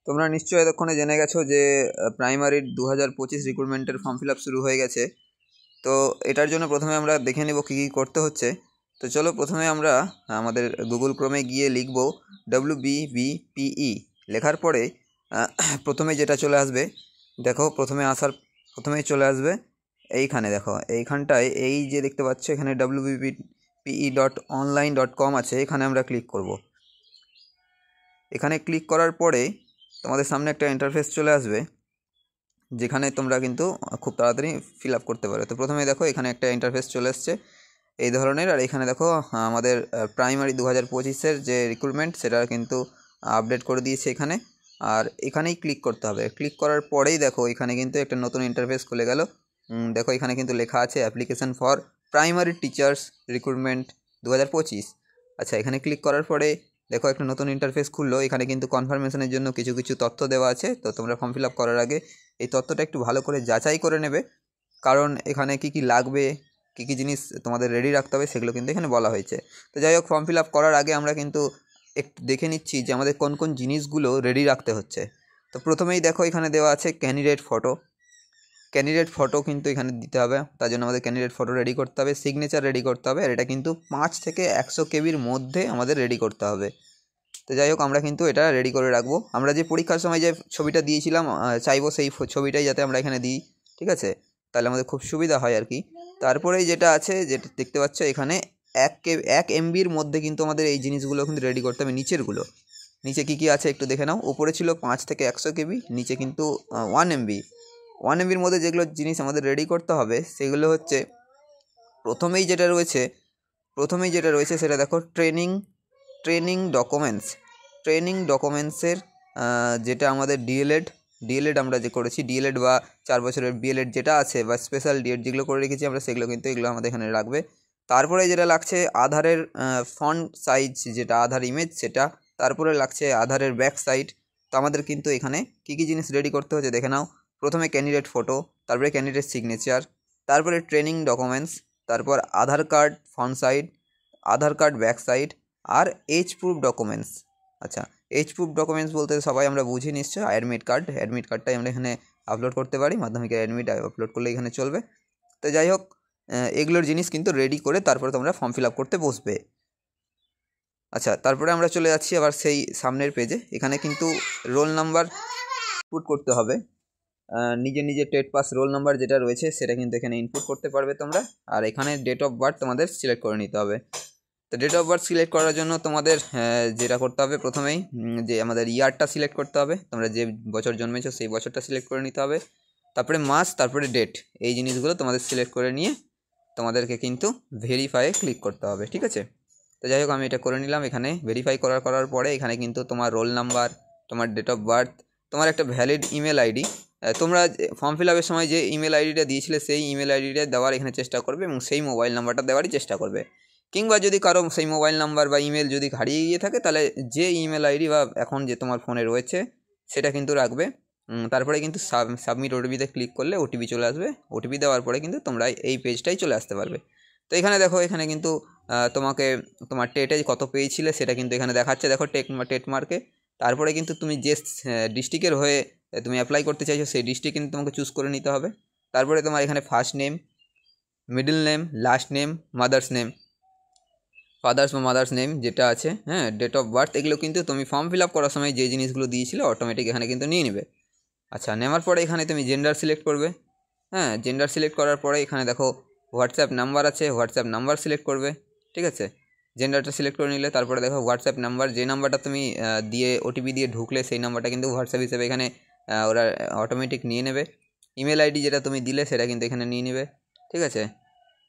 তোমরা নিশ্চয়ই এতক্ষণে জেনে গেছো যে প্রাইমারির 2025 রিক্রুটমেন্টের ফর্ম ফিল আপ শুরু হয়ে গেছে। তো এটার জন্য প্রথমে আমরা দেখে নেব কী কী করতে হচ্ছে। তো চলো প্রথমে আমরা আমাদের গুগল ক্রোমে গিয়ে লিখব WBBPE। লেখার পরে প্রথমে যেটা চলে আসবে, দেখো প্রথমেই চলে আসবে এইখানে, দেখো এইখানটায় এই যে দেখতে পাচ্ছ এখানে wbpe.online.com আছে, এখানে আমরা ক্লিক করব। এখানে ক্লিক করার পরে তোমাদের সামনে একটা ইন্টারফেস চলে আসবে, যেখানে তোমরা কিন্তু খুব তাড়াতাড়ি ফিল আপ করতে পারো। তো প্রথমে দেখো এখানে একটা ইন্টারফেস চলে এসছে এই ধরনের, আর এখানে দেখো আমাদের প্রাইমারি 2025-এর যে রিক্রুটমেন্ট সেটা কিন্তু আপডেট করে দিয়েছে এখানে। আর এখানেই ক্লিক করতে হবে। ক্লিক করার পরেই দেখো এখানে কিন্তু একটা নতুন ইন্টারফেস খুলে গেল। দেখো এখানে কিন্তু লেখা আছে application for primary teachers recruitment 2025। আচ্ছা, এখানে ক্লিক করার পরে দেখো একটা নতুন ইন্টারফেস খুললো। এখানে কিন্তু কনফার্মেশনের জন্য কিছু কিছু তথ্য দেওয়া আছে। তো তোমরা ফর্ম ফিল আপ করার আগে এই তথ্যটা একটু ভালো করে যাচাই করে নেবে, কারণ এখানে কি কি লাগবে, কী কী জিনিস তোমাদের রেডি রাখতে হবে সেগুলো কিন্তু এখানে বলা হয়েছে। তো যাই হোক, ফর্ম ফিল আপ করার আগে আমরা কিন্তু একটু দেখে নিচ্ছি যে আমাদের কোন কোন জিনিসগুলো রেডি রাখতে হচ্ছে। তো প্রথমেই দেখো এখানে দেওয়া আছে ক্যান্ডিডেট ফটো কিন্তু এখানে দিতে হবে। তার জন্য আমাদের ক্যান্ডিডেট ফটো রেডি করতে হবে, সিগনেচার রেডি করতে হবে, আর এটা কিন্তু 5 থেকে 100 কেবির মধ্যে আমাদের রেডি করতে হবে। তো যাই হোক, আমরা কিন্তু এটা রেডি করে রাখবো। আমরা যে পরীক্ষার সময় যে ছবিটা দিয়েছিলাম চাইবো সেই ছবিটাই যাতে আমরা এখানে দিই, ঠিক আছে? তাহলে আমাদের খুব সুবিধা হয় আর কি। তারপরেই যেটা আছে, যেটা দেখতে পাচ্ছ এখানে 1 MBর মধ্যে কিন্তু আমাদের এই জিনিসগুলো কিন্তু রেডি করতে হবে। নিচে কী কী আছে একটু দেখে নাও। উপরে ছিল 5 থেকে 100 কেবি, নিচে কিন্তু 1 MBর মধ্যে যেগুলো জিনিস আমাদের রেডি করতে হবে সেগুলো হচ্ছে প্রথমেই যেটা রয়েছে সেটা দেখো ট্রেনিং ডকুমেন্টসের যেটা আমাদের ডিএলএড আমরা যে করেছি, ডিএলএড বা 4 বছরের বিএলএড যেটা আছে, বা স্পেশাল ডিএড যেগুলো করে রেখেছি আমরা, সেগুলো কিন্তু এগুলো আমাদের এখানে রাখবে। তারপরে যেটা লাগছে আধারের ফন্ট সাইজ, যেটা আধার ইমেজ সেটা। তারপরে লাগছে আধারের ব্যাক সাইড। তো আমাদের কিন্তু এখানে কী কী জিনিস রেডি করতে হচ্ছে দেখে নাও। প্রথমে ক্যান্ডিডেট ফটো, তারপরে ক্যান্ডিডেট সিগনেচার, তারপরে ট্রেনিং ডকুমেন্টস, তারপর আধার কার্ড ফ্রন্ট সাইড, আধার কার্ড ব্যাক সাইড, আর এজ প্রুফ ডকুমেন্টস। আচ্ছা, এজ প্রুফ ডকুমেন্টস বলতে সবাই আমরা বুঝি নিশ্চয়, অ্যাডমিট কার্ডটাই আমরা এখানে আপলোড করতে পারি। মাধ্যমিকের অ্যাডমিট আপলোড করলে এখানে চলবে। তো যাই হোক, এগুলোর জিনিস কিন্তু রেডি করে তারপরে তোমরা ফর্ম ফিল আপ করতে বসবে। আচ্ছা, তারপরে আমরা চলে যাচ্ছি আবার সেই সামনের পেজে। এখানে কিন্তু রোল নাম্বার ইনপুট করতে হবে। নিজের টেট পাস রোল নাম্বার যেটা রয়েছে সেটা কিন্তু এখানে ইনপুট করতে পারবে তোমরা। আর এখানে ডেট অফ বার্থ তোমাদের সিলেক্ট করে নিতে হবে। তো ডেট অফ বার্থ সিলেক্ট করার জন্য তোমাদের যেটা করতে হবে, প্রথমেই যে আমাদের ইয়ারটা সিলেক্ট করতে হবে। তোমরা যে বছর জন্মেছো সেই বছরটা সিলেক্ট করে নিতে হবে। তারপরে মাস, তারপরে ডেট, এই জিনিসগুলো তোমাদের সিলেক্ট করে নিয়ে তোমাদেরকে কিন্তু ভেরিফাইয়ে ক্লিক করতে হবে, ঠিক আছে? তো যাই হোক, আমি এটা করে নিলাম। এখানে ভেরিফাই করার পরে এখানে কিন্তু তোমার রোল নাম্বার, তোমার ডেট অফ বার্থ, তোমার একটা ভ্যালিড ইমেল আইডি, তোমরা ফর্ম ফিল আপের সময় যে ইমেল আইডিটা দিয়েছিলে সেই ইমেল আইডিটা দেওয়ার এখানে চেষ্টা করবে, এবং সেই মোবাইল নাম্বারটা দেওয়ারই চেষ্টা করবে। কিংবা যদি কারো সেই মোবাইল নাম্বার বা ইমেল যদি হারিয়ে গিয়ে থাকে, তাহলে যে ইমেল আইডি বা এখন যে তোমার ফোনে রয়েছে সেটা কিন্তু রাখবে। তারপরে কিন্তু সাবমিট ওটিপিতে ক্লিক করলে ওটিপি চলে আসবে। ওটিপি দেওয়ার পরে কিন্তু তোমরা এই পেজটাই চলে আসতে পারবে। তো এখানে দেখো, এখানে কিন্তু তোমাকে তোমার টেটে কত পেয়েছিলে সেটা কিন্তু এখানে দেখাচ্ছে, দেখো টেট মার্কে। তারপরে কিন্তু তুমি যে ডিস্ট্রিক্টের হয়ে তুমি অ্যাপ্লাই করতে চাইছো সেই ডিস্ট্রিক্ট কিন্তু তোমাকে চুজ করে নিতে হবে। তারপরে তোমার এখানে first name, middle name, last name, father's বা মাদার্স নেম যেটা আছে, হ্যাঁ, ডেট অফ বার্থ, এগুলো কিন্তু তুমি ফর্ম ফিল আপ করার সময় যে জিনিসগুলো দিয়েছিলে অটোমেটিক এখানে কিন্তু নিয়ে নেবে। আচ্ছা, নেওয়ার পরে এখানে তুমি জেন্ডার সিলেক্ট করবে। হ্যাঁ, জেন্ডার সিলেক্ট করার পরে এখানে দেখো হোয়াটসঅ্যাপ নাম্বার আছে, হোয়াটসঅ্যাপ নাম্বার সিলেক্ট করবে, ঠিক আছে? জেন্ডারটা সিলেক্ট করে নিলে তারপরে দেখো হোয়াটসঅ্যাপ নাম্বার, যে নাম্বারটা তুমি দিয়ে ওটিপি দিয়ে ঢুকলে সেই নাম্বারটা কিন্তু হোয়াটসঅ্যাপ হিসেবে এখানে ওরা অটোমেটিক নিয়ে নেবে। ইমেল আইডি যেটা তুমি দিলে সেটা কিন্তু এখানে নিয়ে নেবে, ঠিক আছে?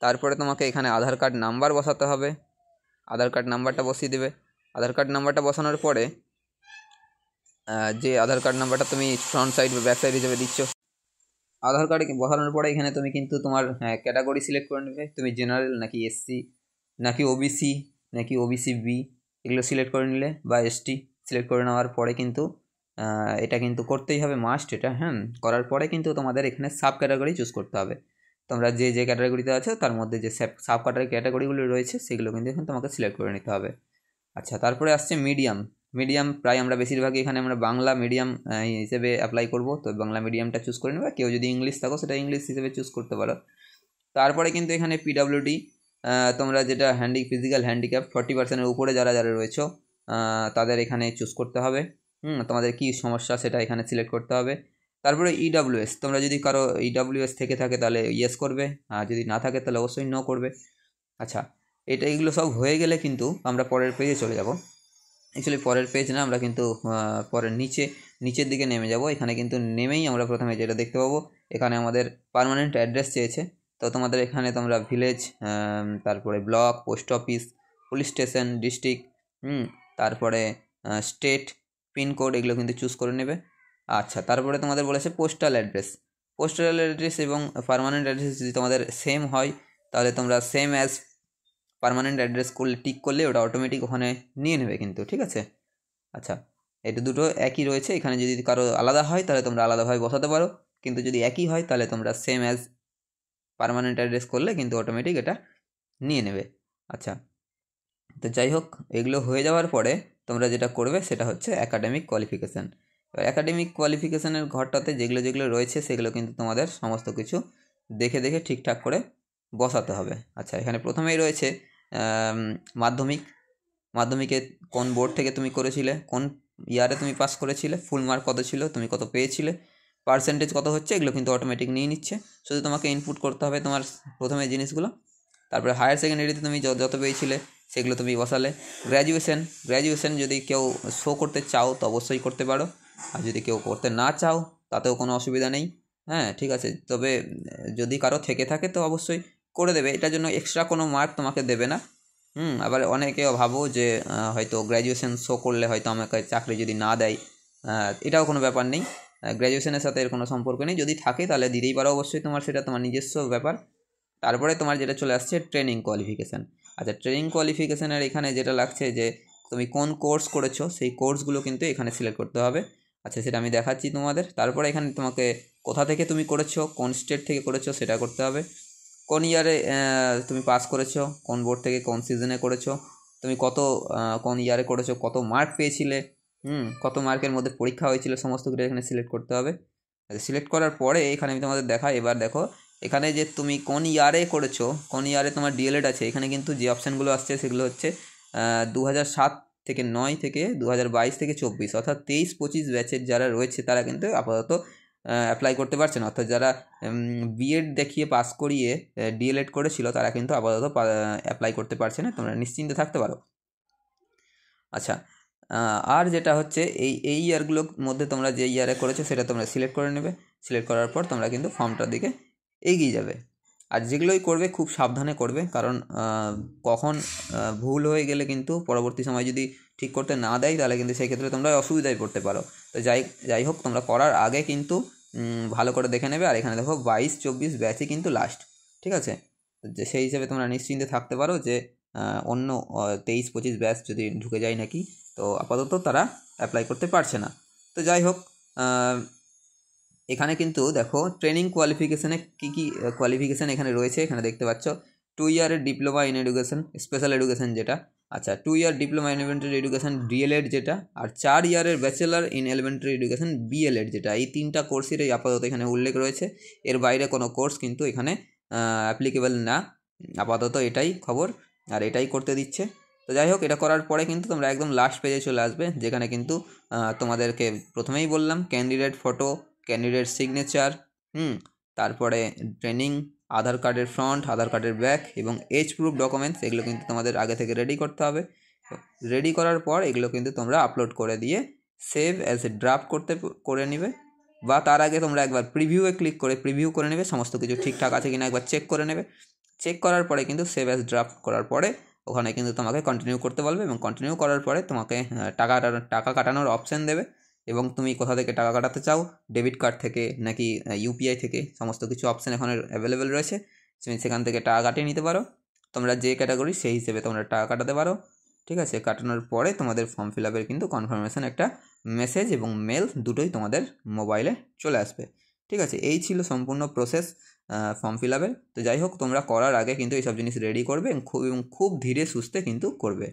তারপরে তোমাকে এখানে আধার কার্ড নাম্বার বসাতে হবে। আধার কার্ড নাম্বারটা বসিয়ে দেবে। আধার কার্ড নাম্বারটা বসানোর পরে যে আধার কার্ড নাম্বারটা তুমি ফ্রন্ট সাইড বা ব্যাক সাইড হিসেবে দিচ্ছ, আধার কার্ডে বসানোর পরে এখানে তুমি কিন্তু তোমার ক্যাটাগরি সিলেক্ট করে নেবে। তুমি জেনারেল নাকি এসসি নাকি ওবিসি নাকি ওবিসি বি, এগুলো সিলেক্ট করে নিলে, বা এসটি সিলেক্ট করে নেওয়ার পরে কিন্তু এটা কিন্তু করতেই হবে, মাস্ট এটা। হ্যাঁ, করার পরে কিন্তু তোমাদের এখানে সাব ক্যাটাগরি চুজ করতে হবে। তোমরা যে ক্যাটাগরিতে আছো তার মধ্যে যে সাব ক্যাটাগরিগুলো রয়েছে সেগুলো কিন্তু এখন তোমাকে সিলেক্ট করে নিতে হবে। আচ্ছা, তারপরে আসছে মিডিয়াম। মিডিয়াম প্রায় আমরা বেশিরভাগই এখানে আমরা বাংলা মিডিয়াম হিসেবে অ্যাপ্লাই করব, তো বাংলা মিডিয়ামটা চুজ করে নেবে। কেউ যদি ইংলিশ থাকো সেটা ইংলিশ হিসেবে চুজ করতে পারো। তারপরে কিন্তু এখানে পিডাব্লিউডি তোমরা যেটা ফিজিক্যাল হ্যান্ডিক্যাপ 40%-এর উপরে যারা যারা রয়েছে তাদের এখানে চুজ করতে হবে। তোমাদের কী সমস্যা সেটা এখানে সিলেক্ট করতে হবে। তারপরে ইডাব্লিউএস, তোমরা যদি কারো ইডাব্লিউএস থেকে থাকে তাহলে ইয়েস করবে, আর যদি না থাকে তাহলে অবশ্যই নো করবে। আচ্ছা, এগুলো সব হয়ে গেলে কিন্তু আমরা পরের পেজে চলে যাব। অ্যাকচুয়ালি পরের পেজ না, আমরা কিন্তু পরের নিচের দিকে নেমে যাব। এখানে কিন্তু নেমেই আমরা প্রথমে যেটা দেখতে পাবো, এখানে আমাদের পার্মানেন্ট অ্যাড্রেস চেয়েছে। তো তোমাদের এখানে তোমরা ভিলেজ, তারপরে block, post office, police station, district, তারপরে স্টেট, পিনকোড, এগুলো কিন্তু চুজ করে নেবে। আচ্ছা, তারপরে তোমাদের বলেছে পোস্টাল অ্যাড্রেস এবং পার্মানেন্ট অ্যাড্রেস যদি তোমাদের সেম হয় তাহলে তোমরা সেম অ্যাজ পার্মানেন্ট অ্যাড্রেস করলে টিক করলে ওটা অটোমেটিক ওখানে নিয়ে নেবে কিন্তু, ঠিক আছে। আচ্ছা, এটা দুটো একই রয়েছে। এখানে যদি কারো আলাদা হয় তাহলে তোমরা আলাদাভাবে বসাতে পারো, কিন্তু যদি একই হয় তাহলে তোমরা সেম অ্যাজ পার্মানেন্ট অ্যাড্রেস করলে কিন্তু অটোমেটিক এটা নিয়ে নেবে। আচ্ছা, তো যাই হোক, এগুলো হয়ে যাওয়ার পরে তোমরা যেটা করবে সেটা হচ্ছে অ্যাকাডেমিক কোয়ালিফিকেশান। এবার অ্যাকাডেমিক কোয়ালিফিকেশানের ঘরটাতে যেগুলো রয়েছে সেগুলো কিন্তু তোমাদের সমস্ত কিছু দেখে ঠিকঠাক করে বসাতে হবে। আচ্ছা, এখানে প্রথমেই রয়েছে মাধ্যমিকে কোন বোর্ড থেকে তুমি করেছিলে, কোন ইয়ারে তুমি পাস করেছিলে, ফুল মার্ক কত ছিল, তুমি কত পেয়েছিলে, পার্সেন্টেজ কত হচ্ছে, এগুলো কিন্তু অটোমেটিক নিয়ে নিচ্ছে। শুধু তোমাকে ইনপুট করতে হবে তোমার প্রথমে জিনিসগুলো। তারপরে হায়ার সেকেন্ডারিতে তুমি যত পেয়েছিলে সেগুলো তুমি বসালে। গ্র্যাজুয়েশন যদি কেউ শো করতে চাও তো অবশ্যই করতে পারো, আর যদি কেউ করতে না চাও তাতেও কোনো অসুবিধা নেই। হ্যাঁ, ঠিক আছে। তবে যদি কারো থেকে থাকে তো অবশ্যই করে দেবে, এটার জন্য এক্সট্রা কোনো মার্ক তোমাকে দেবে না। আবার অনেকে ভাবো যে হয়তো গ্র্যাজুয়েশন শো করলে হয়তো আমাকে চাকরি যদি না দেয়, এটাও কোনো ব্যাপার নেই। গ্র্যাজুয়েশনের সাথে এর কোনো সম্পর্ক নেই, যদি থাকে তাহলে দিতেই পারো অবশ্যই, সেটা তোমার নিজস্ব ব্যাপার। তারপরে তোমার যেটা চলে আসছে ট্রেনিং কোয়ালিফিকেশান। আচ্ছা, ট্রেনিং কোয়ালিফিকেশানের এখানে যেটা লাগছে যে তুমি কোন কোর্স করেছো সেই কোর্সগুলো কিন্তু এখানে সিলেক্ট করতে হবে। আচ্ছা, সেটা আমি দেখাচ্ছি তোমাদের। তারপরে এখানে তোমাকে কোথা থেকে তুমি করেছো, কোন স্টেট থেকে করেছো সেটা করতে হবে। কোন ইয়ারে তুমি পাস করেছো, কোন বোর্ড থেকে কোন সিজনে করেছো, তুমি কোন ইয়ারে করেছো, কত মার্ক পেয়েছিলে, কত মার্কের মধ্যে পরীক্ষা হয়েছিল, সমস্ত কিছু এখানে সিলেক্ট করতে হবে। সিলেক্ট করার পরে এখানে আমি তোমাদের দেখাই। এবার দেখো এখানে যে তুমি কোন ইয়ারে করেছো, কোন ইয়ারে তোমার ডিএলএড আছে, এখানে কিন্তু যে অপশানগুলো আসছে সেগুলো হচ্ছে 2007 থেকে 9 থেকে 2022 থেকে 24, অর্থাৎ 23-25 ব্যাচের যারা রয়েছে তারা কিন্তু আপাতত অ্যাপ্লাই করতে পারছে না। অর্থাৎ যারা বিএড দেখিয়ে পাস করিয়ে ডিএলএড করেছিল তারা কিন্তু আপাতত অ্যাপ্লাই করতে পারছে না, তোমরা নিশ্চিন্তে থাকতে পারো। আচ্ছা, আর যেটা হচ্ছে এই ইয়ারগুলোর মধ্যে তোমরা যে ইয়ারে করেছো সেটা তোমরা সিলেক্ট করে নেবে। সিলেক্ট করার পর তোমরা কিন্তু ফর্মটার দিকে এগিয়ে যাবে। আর যেগুলোই করবে খুব সাবধানে করবে, কারণ কখন ভুল হয়ে গেলে কিন্তু পরবর্তী সময় যদি ঠিক করতে না দেয় তাহলে কিন্তু সেই ক্ষেত্রে তোমরা অসুবিধায় পড়তে পারো। তো যাই হোক, তোমরা করার আগে কিন্তু ভালো করে দেখে নেবে। আর এখানে দেখো 22-24 ব্যাচই কিন্তু লাস্ট, ঠিক আছে। যে সেই হিসেবে তোমরা নিশ্চিন্তে থাকতে পারো যে অন্য 23-25 ব্যাচ যদি ঢুকে যায় নাকি, তো আপাতত তারা অ্যাপ্লাই করতে পারছে না। তো যাই হোক, এখানে কিন্তু দেখো ট্রেনিং কোয়ালিফিকেশানে কী কোয়ালিফিকেশান এখানে রয়েছে, এখানে দেখতে পাচ্ছ 2 ইয়ারের diploma in education, special education যেটা। আচ্ছা, 2 year diploma in elementary education DElEd যেটা, আর 4 ইয়ারের bachelor in elementary education BElEd যেটা। এই 3টা কোর্সেরই আপাতত এখানে উল্লেখ রয়েছে। এর বাইরে কোনো কোর্স কিন্তু এখানে অ্যাপ্লিকেবল না আপাতত, এটাই খবর আর এটাই করতে দিচ্ছে। তো যাই হোক, এটা করার পরে কিন্তু তোমরা একদম লাস্ট পেজে চলে আসবে, যেখানে কিন্তু তোমাদেরকে প্রথমেই বললাম ক্যান্ডিডেট ফটো, ক্যান্ডিডেট সিগনেচার, তারপরে ট্রেনিং, আধার কার্ডের ফ্রন্ট, আধার কার্ডের ব্যাক এবং এজ প্রুফ ডকুমেন্টস, এগুলো কিন্তু তোমাদের আগে থেকে রেডি করতে হবে। রেডি করার পর এগুলো কিন্তু তোমরা আপলোড করে দিয়ে সেভ অ্যাজ এ ড্রাফট করে নেবে, বা তার আগে তোমরা একবার প্রিভিউয়ে ক্লিক করে প্রিভিউ করে নেবে, সমস্ত কিছু ঠিকঠাক আছে কিনা একবার চেক করে নেবে। চেক করার পরে কিন্তু সেভ অ্যাজ ড্রাফট করার পরে ওখানে কিন্তু তোমাকে কন্টিনিউ করতে বলবে, এবং কন্টিনিউ করার পরে তোমাকে টাকা কাটানোর অপশান দেবে, এবং তুমি কোথা থেকে টাকা কাটাতে চাও, ডেবিট কার্ড থেকে নাকি ইউপিআই থেকে, সমস্ত কিছু অপশান এখন অ্যাভেলেবেল রয়েছে। তুমি সেখান থেকে টাকা কাটিয়ে নিতে পারো। তোমরা যে ক্যাটাগরি সেই হিসেবে তোমরা টাকা কাটাতে পারো, ঠিক আছে। কাটানোর পরে তোমাদের ফর্ম ফিল আপের কিন্তু কনফার্মেশন একটা মেসেজ এবং মেল দুটোই তোমাদের মোবাইলে চলে আসবে, ঠিক আছে। এই ছিল সম্পূর্ণ প্রসেস ফর্ম ফিল আপের। তো যাই হোক, তোমরা করার আগে কিন্তু এইসব জিনিস রেডি করবে এবং খুব ধীরে সুস্থে কিন্তু করবে।